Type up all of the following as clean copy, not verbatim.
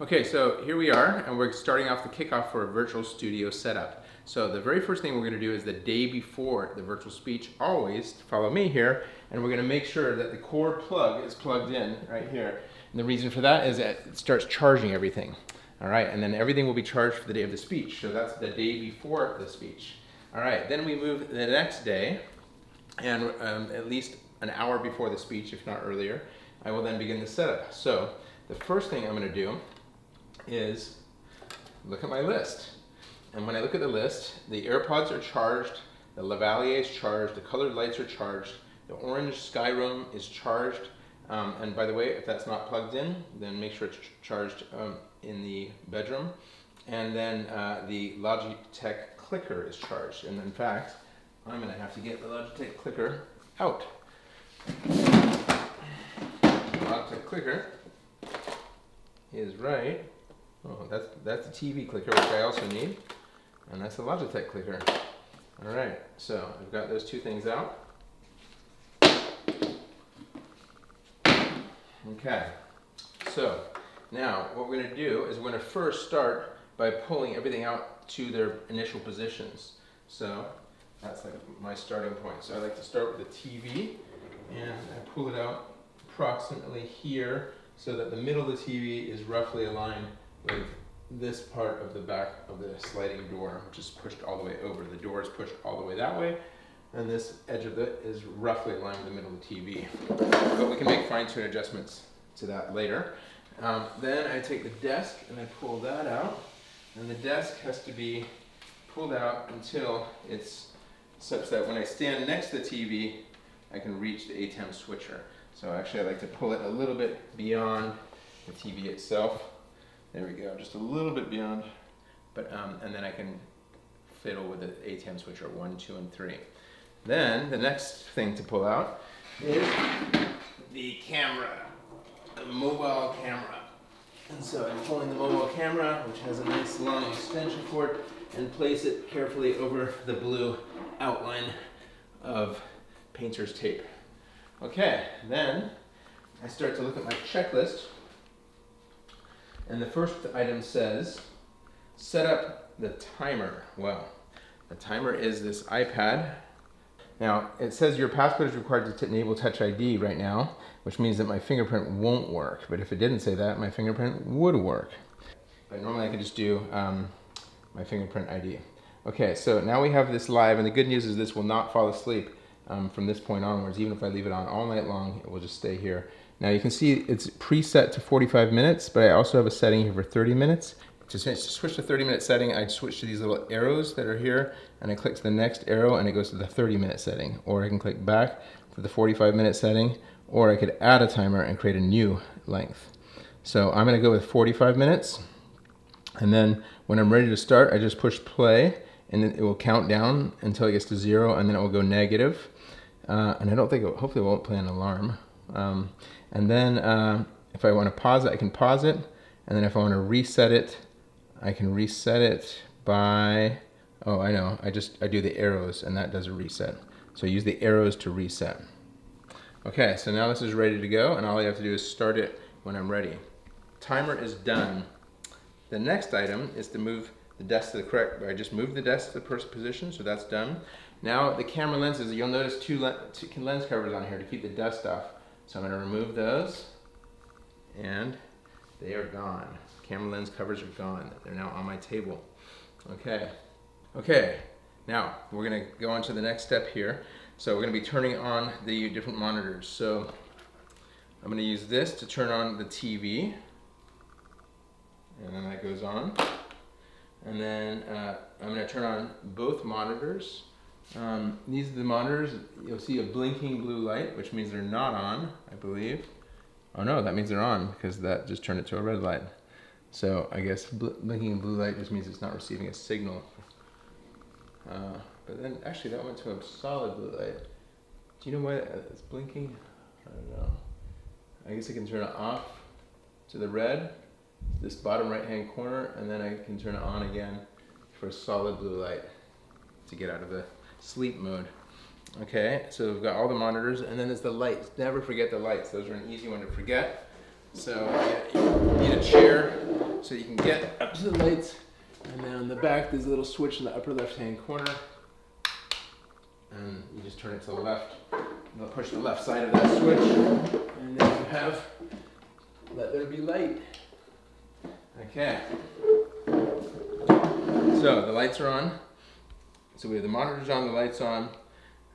Okay, so here we are, and we're starting off the kickoff for a virtual studio setup. So the very first thing we're going to do is the day before the virtual speech, always follow me here, and we're going to make sure that the core plug is plugged in right here. And the reason for that is that it starts charging everything. All right, and then everything will be charged for the day of the speech. So that's the day before the speech. All right, then we move the next day, and at least an hour before the speech, if not earlier, I will then begin the setup. So the first thing I'm going to do is look at my list. And when I look at the list, the AirPods are charged, the lavalier is charged, the colored lights are charged, the orange sky room is charged. And by the way, if that's not plugged in, then make sure it's charged in the bedroom. And then the Logitech clicker is charged. And in fact, I'm going to have to get the Logitech clicker out. The Logitech clicker is right. Oh, that's the TV clicker, which I also need, and that's the Logitech clicker. All right, so I've got those two things out. Okay, so now what we're going to do is we're going to first start by pulling everything out to their initial positions. So that's like my starting point. So I like to start with the TV, and I pull it out approximately here so that the middle of the TV is roughly aligned with this part of the back of the sliding door, which is pushed all the way over. The door is pushed all the way that way, and this edge of it is roughly aligned with the middle of the TV. But we can make fine-tune adjustments to that later. Then I take the desk and I pull that out, and the desk has to be pulled out until it's such that when I stand next to the TV, I can reach the ATEM switcher. So actually I like to pull it a little bit beyond the TV itself. There we go, just a little bit beyond, but and then I can fiddle with the ATEM switcher 1, 2, and 3. Then the next thing to pull out is the camera, the mobile camera. And so I'm pulling the mobile camera, which has a nice long extension cord, and place it carefully over the blue outline of painter's tape. Okay, then I start to look at my checklist. And the first item says, set up the timer. Well, the timer is this iPad. Now, it says your passcode is required to enable Touch ID right now, which means that my fingerprint won't work. But if it didn't say that, my fingerprint would work. But normally I can just do my fingerprint ID. Okay, so now we have this live, and the good news is this will not fall asleep from this point onwards. Even if I leave it on all night long, it will just stay here. Now you can see it's preset to 45 minutes, but I also have a setting here for 30 minutes. To switch to 30-minute setting, I switch to these little arrows that are here, and I click to the next arrow, and it goes to the 30-minute setting. Or I can click back for the 45-minute setting, or I could add a timer and create a new length. So I'm going to go with 45 minutes, and then when I'm ready to start, I just push play, and it will count down until it gets to 0, and then it will go negative. And I don't think hopefully it won't play an alarm. And then if I want to pause it, I can pause it. And then if I want to reset it, I can reset it by, oh, I know, I do the arrows, and that does a reset. So I use the arrows to reset. Okay, so now this is ready to go, and all I have to do is start it when I'm ready. Timer is done. The next item is to move the desk to the correct, I just moved the desk to the first position, so that's done. Now the camera lenses, you'll notice two lens covers on here to keep the dust off. So I'm going to remove those, and they are gone. Camera lens covers are gone. They're now on my table. Okay, now we're going to go on to the next step here. So we're going to be turning on the different monitors. So I'm going to use this to turn on the TV, and then that goes on. And then I'm going to turn on both monitors. These are the monitors. You'll see a blinking blue light, which means they're not on, I believe. Oh no, that means they're on, because that just turned it to a red light. So I guess blinking blue light just means it's not receiving a signal. But then actually that went to a solid blue light. Do you know why it's blinking? I don't know. I guess I can turn it off to the red, this bottom right hand corner, and then I can turn it on again for a solid blue light to get out of the sleep mode. Okay, so we've got all the monitors, and then there's the lights. Never forget the lights. Those are an easy one to forget. So you need a chair so you can get up to the lights. And then on the back, there's a little switch in the upper left-hand corner. And you just turn it to the left. You'll push the left side of that switch. And then you have let there be light. Okay. So the lights are on. So we have the monitors on, the lights on.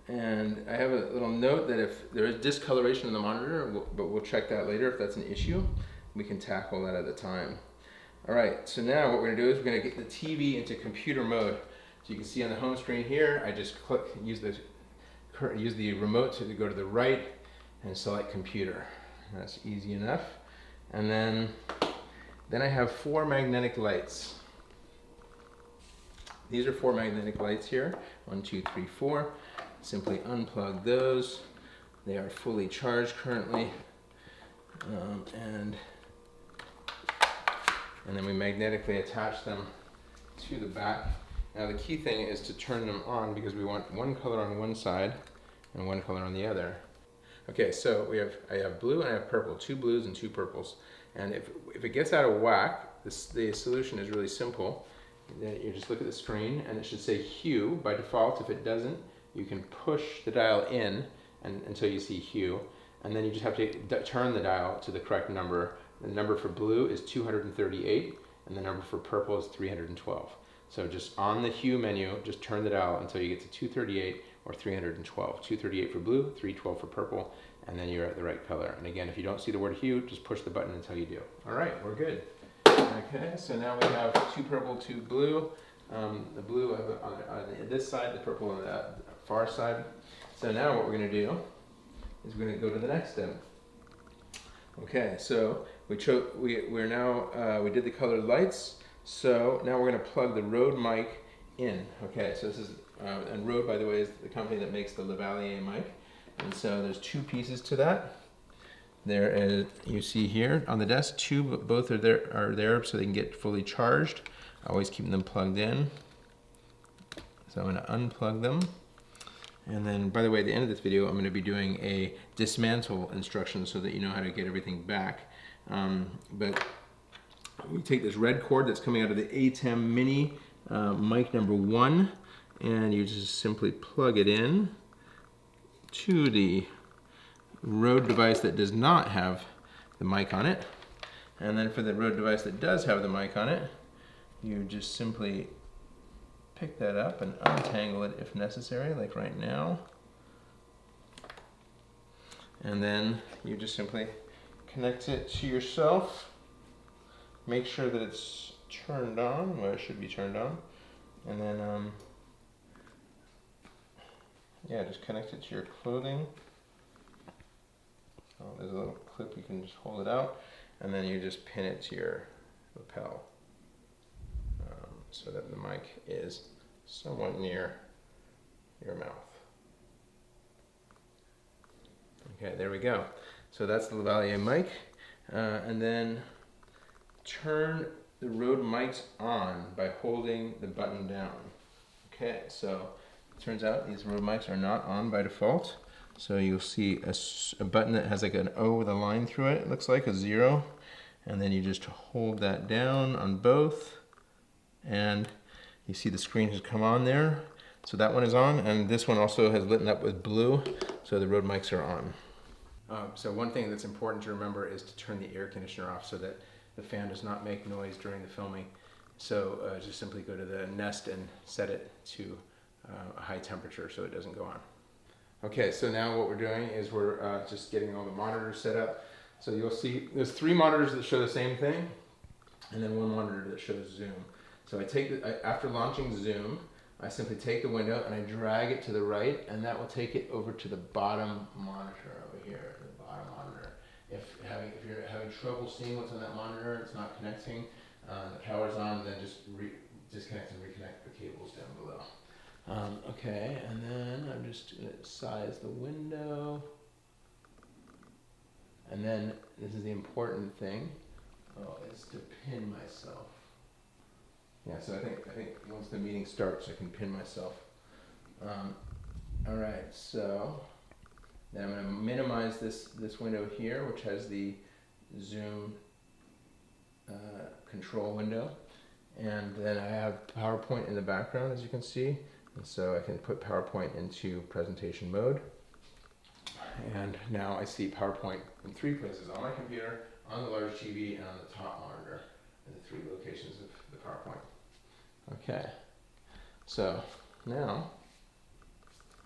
And I have a little note that if there is discoloration in the monitor, but we'll check that later if that's an issue. We can tackle that at the time. All right, so now what we're gonna do is we're gonna get the TV into computer mode. So you can see on the home screen here, I just use the remote to go to the right and select computer. That's easy enough. And then I have 4 magnetic lights. These are 4 magnetic lights here. 1, 2, 3, 4. Simply unplug those. They are fully charged currently. And then we magnetically attach them to the back. Now the key thing is to turn them on because we want one color on one side and one color on the other. Okay, so I have blue and I have purple, 2 blues and 2 purples. And if it gets out of whack, the solution is really simple. You just look at the screen and it should say hue by default. If it doesn't, you can push the dial in until you see hue. And then you just have to turn the dial to the correct number. The number for blue is 238 and the number for purple is 312. So just on the hue menu, just turn the dial until you get to 238 or 312. 238 for blue, 312 for purple, and then you're at the right color. And again, if you don't see the word hue, just push the button until you do. All right, we're good. Okay, so now we have 2 purple, 2 blue. The blue on this side, the purple on the far side. So now what we're gonna do is we're gonna go to the next step. Okay, so we did the colored lights. So now we're going to plug the Rode mic in. Okay, so this is and Rode, by the way, is the company that makes the lavalier mic. And so there's 2 pieces to that. There is, you see here on the desk, both are there so they can get fully charged. Always keeping them plugged in. So I'm going to unplug them. And then, by the way, at the end of this video, I'm going to be doing a dismantle instruction so that you know how to get everything back. But we take this red cord that's coming out of the ATEM Mini mic number 1, and you just simply plug it in to the Rode device that does not have the mic on it. And then for the Rode device that does have the mic on it, you just simply pick that up and untangle it if necessary, like right now. And then you just simply connect it to yourself. Make sure that it's turned on, well, it should be turned on. And then, yeah, just connect it to your clothing. Oh, there's a little clip, you can just hold it out. And then you just pin it to your lapel. So that the mic is somewhat near your mouth. Okay, there we go. So that's the lavalier mic. And then turn the Rode mics on by holding the button down. Okay, so it turns out these Rode mics are not on by default. So you'll see a button that has like an O with a line through it. It looks like a 0. And then you just hold that down on both. And you see the screen has come on there. So that one is on, and this one also has lit up with blue, so the Rode mics are on. So one thing that's important to remember is to turn the air conditioner off so that the fan does not make noise during the filming. So just simply go to the Nest and set it to a high temperature so it doesn't go on. Okay, so now what we're doing is we're just getting all the monitors set up. So you'll see there's 3 monitors that show the same thing, and then 1 monitor that shows Zoom. So after launching Zoom, I simply take the window and I drag it to the right, and that will take it over to the bottom monitor over here, the bottom monitor. If you're having trouble seeing what's on that monitor, it's not connecting, the power's on, then just disconnect and reconnect the cables down below. Okay, and then I'm just going to size the window. And then, this is the important thing, is to pin myself. Yeah, so I think once the meeting starts, I can pin myself. All right, so then I'm going to minimize this window here, which has the Zoom control window. And then I have PowerPoint in the background, as you can see. And so I can put PowerPoint into presentation mode. And now I see PowerPoint in 3 places: on my computer, on the large TV, and on the top monitor, in the 3 locations of the PowerPoint. Okay, so now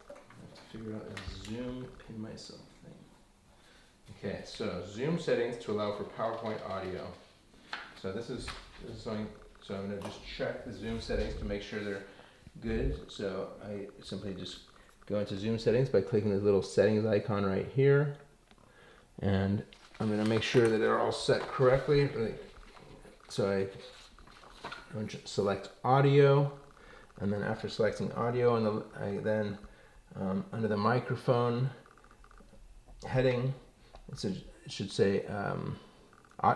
I have to figure out a Zoom pin myself thing. Okay, so Zoom settings to allow for PowerPoint audio. So this is something. So I'm going to just check the Zoom settings to make sure they're good. So I simply just go into Zoom settings by clicking the little settings icon right here. And I'm going to make sure that they're all set correctly. So I select audio, and then after selecting audio, I then under the microphone heading, it should say I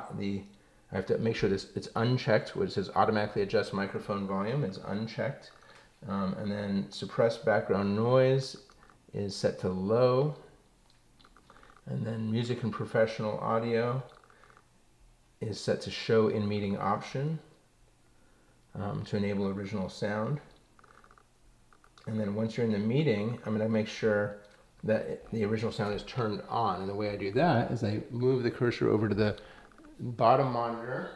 have to make sure it's unchecked, where it says automatically adjust microphone volume. It's unchecked. And then suppress background noise is set to low. And then music and professional audio is set to show in meeting option to enable original sound. And then once you're in the meeting, I'm going to make sure that the original sound is turned on. And the way I do that is I move the cursor over to the bottom monitor,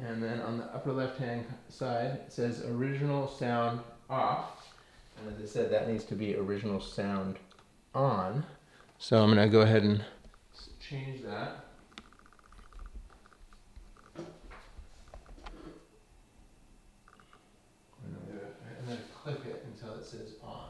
and then on the upper left hand side it says original sound off, and as I said, that needs to be original sound on. So I'm going to go ahead and change that. And then click it until it says on.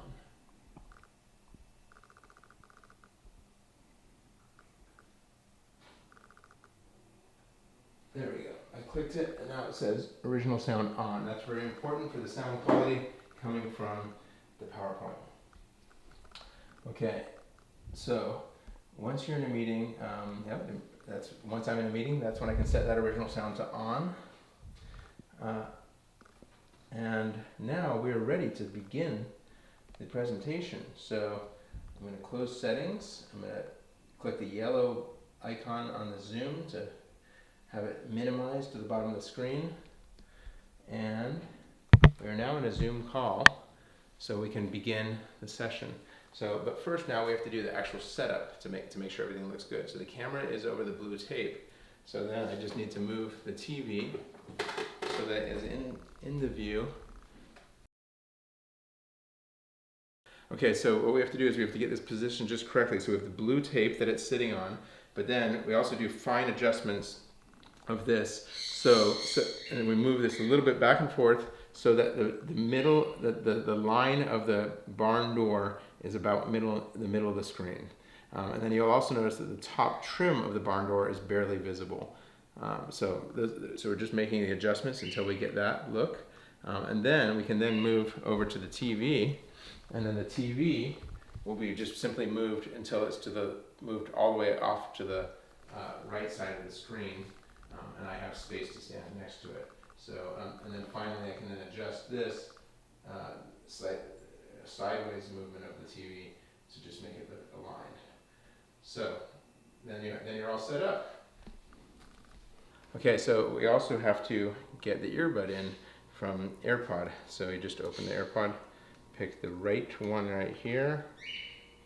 There we go. I clicked it, and now it says original sound on. That's very important for the sound quality coming from the PowerPoint. Okay, so once you're in a meeting, once I'm in a meeting, that's when I can set that original sound to on. And now we're ready to begin the presentation. So I'm going to close settings. I'm going to click the yellow icon on the Zoom to have it minimized to the bottom of the screen. And we are now in a Zoom call, so we can begin the session. So, but first now we have to do the actual setup to make sure everything looks good. So the camera is over the blue tape. So then I just need to move the TV so that it is in the view. Okay, so what we have to do is we have to get this position just correctly. So we have the blue tape that it's sitting on, but then we also do fine adjustments of this. So and we move this a little bit back and forth so that the line of the barn door is about the middle of the screen. And then you'll also notice that the top trim of the barn door is barely visible. So we're just making the adjustments until we get that look. And then we can then move over to the TV, and then the TV will be just simply moved until it's moved all the way off to the right side of the screen, and I have space to stand next to it. So, and then finally I can then adjust this sideways movement of the TV to just make it look aligned. So then you're all set up. Okay, so we also have to get the earbud in from AirPod. So you just open the AirPod, pick the right one right here,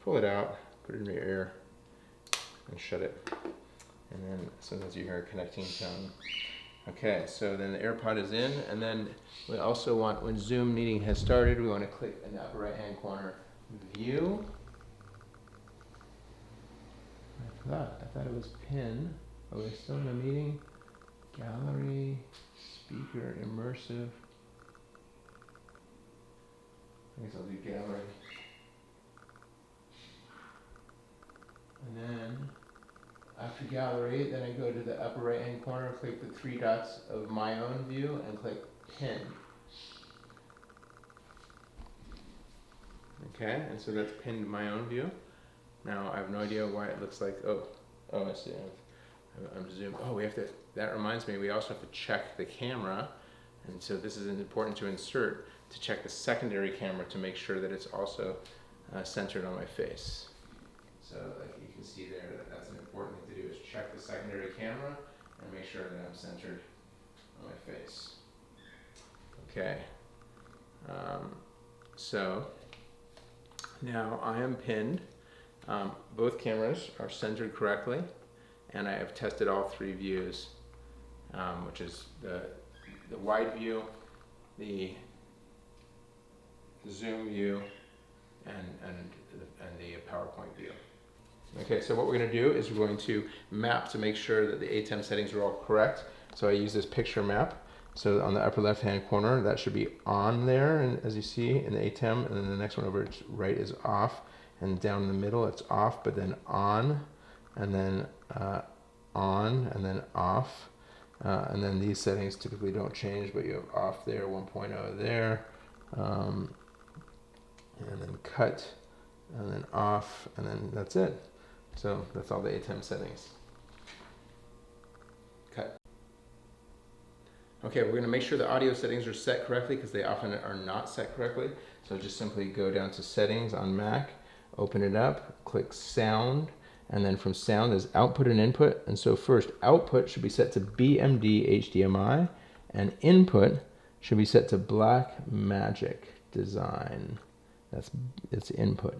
pull it out, put it in your ear, and shut it. And then sometimes you hear a connecting tone. Okay, so then the AirPod is in, and then we also want, when Zoom meeting has started, we want to click in the upper right hand corner, View. I thought it was Pin. Oh, we're still in the meeting. Gallery, Speaker, Immersive. I guess I'll do Gallery. And then after Gallery, then I go to the upper right hand corner, click the 3 dots of My Own View, and click Pin. Okay, and so that's pinned to My Own View. Now I have no idea why it looks like, oh I see, I'm zoomed. Oh, that reminds me, we also have to check the camera, and so this is important to insert, to check the secondary camera to make sure that it's also centered on my face. So like you can see there, that's an important thing to do, is check the secondary camera and make sure that I'm centered on my face. Okay. So now I am pinned. Both cameras are centered correctly, and I have tested all 3 views, which is the wide view, the zoom view, and the PowerPoint view. Okay, so what we're going to do is we're going to map to make sure that the ATEM settings are all correct. So I use this picture map. So on the upper left hand corner, that should be on there, and as you see in the ATEM, and then the next one over to right is off, and down in the middle it's off, but then on, and then on, and then off. And then these settings typically don't change, but you have off there, 1.0 there, and then cut, and then off, and then that's it. So that's all the ATEM settings. Cut. Okay, we're going to make sure the audio settings are set correctly because they often are not set correctly. So just simply go down to settings on Mac, open it up, click sound, and then from sound there's output and input. And so first, output should be set to BMD HDMI, and input should be set to Blackmagic Design. It's input.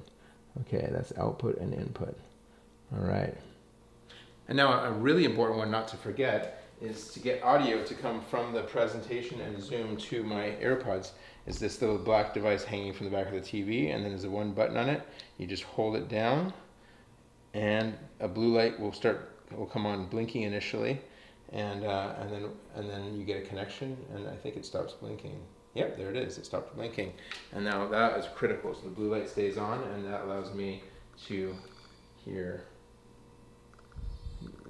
Okay, that's output and input. All right. And now a really important one not to forget is to get audio to come from the presentation and zoom to my AirPods. Is this little black device hanging from the back of the TV, and then there's a 1 button on it. You just hold it down, and a blue light will come on blinking initially, and then you get a connection, and I think it stops blinking. Yep, there it is. It stopped blinking, and now that is critical. So the blue light stays on, and that allows me to hear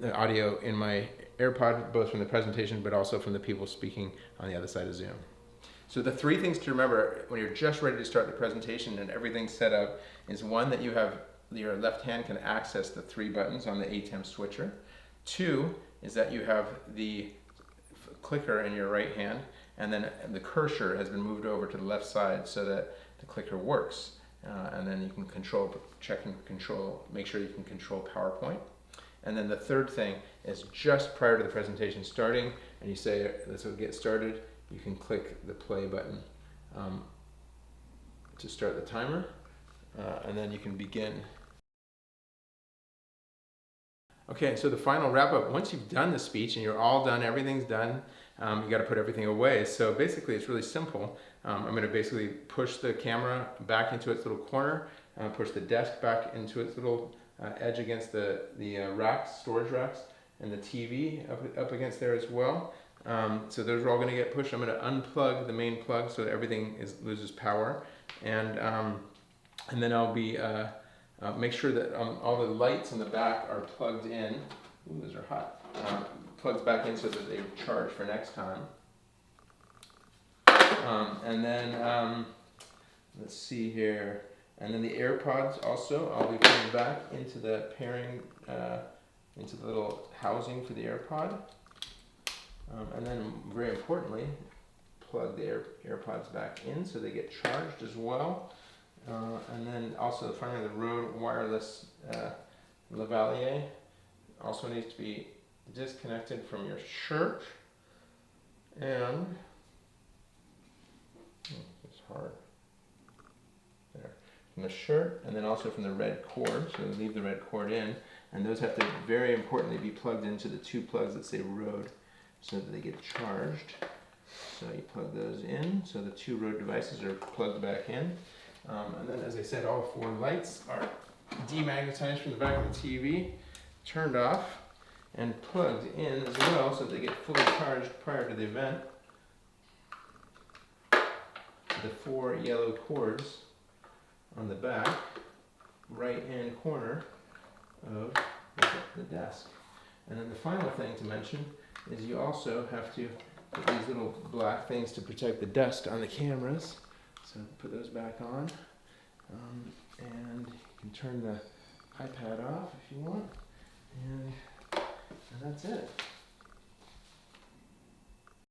the audio in my AirPod, both from the presentation but also from the people speaking on the other side of Zoom. So the 3 things to remember when you're just ready to start the presentation and everything's set up is 1, that you have your left hand can access the 3 buttons on the ATEM switcher. 2 is that you have the clicker in your right hand, and then the cursor has been moved over to the left side so that the clicker works. And then you can check and control, make sure you can control PowerPoint. And then the 3rd thing is just prior to the presentation starting, and you say, let's get started, you can click the play button to start the timer, and then you can begin. Okay, so the final wrap up, once you've done the speech and you're all done, everything's done, you got to put everything away. So basically it's really simple. I'm going to basically push the camera back into its little corner, push the desk back into its little edge against the racks, storage racks, and the TV up against there as well. So those are all going to get pushed. I'm going to unplug the main plug so that everything loses power, and then I'll be make sure that all the lights in the back are plugged in. Ooh, those are hot. Plugged back in so that they charge for next time. And then let's see here. And then the AirPods also, I'll be putting back into the pairing, into the little housing for the AirPod. And then, very importantly, plug the AirPods back in so they get charged as well. And then also finally the Rode wireless lavalier also needs to be disconnected from your shirt. And, it's hard. There. From the shirt, and then also from the red cord, so leave the red cord in, and those have to very importantly be plugged into the 2 plugs that say Rode so that they get charged. So you plug those in, so the 2 Rode devices are plugged back in, and then as I said, all 4 lights are demagnetized from the back of the TV, turned off, and plugged in as well so they get fully charged prior to the event. The 4 yellow cords on the back right hand corner of the desk. And then the final thing to mention is you also have to put these little black things to protect the dust on the cameras. So put those back on, and you can turn the iPad off if you want, and that's it.